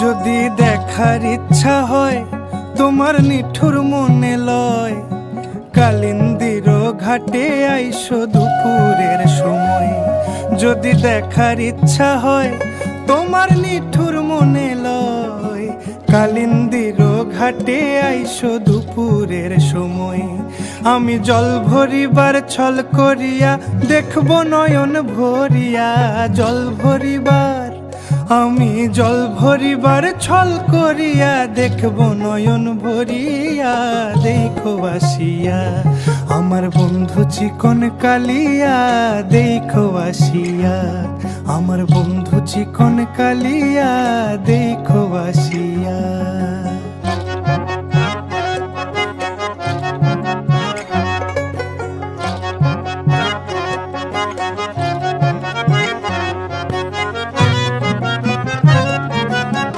যদি দেখার ইচ্ছা হয় তোমার নিঠুর মনে লয়, কালিন্দির ঘাটে আইসো দুপুরের সময়। যদি দেখার ইচ্ছা হয় তোমার নিঠুর মনে লয়, কালিন্দির ঘাটে আইসো দুপুরের সময়। আমি জল ভরিবার ছল করিয়া দেখব নয়ন ভরিয়া, জল ভরিবার আমি জল ভরিবার ছল করিয়া দেখব নয়ন ভরিয়া। দেখো আসিয়া আমার বন্ধু চিকন কালিয়া, দেখো আসিয়া আমার বন্ধু চিকন কালিয়া, দেখো আসিয়া।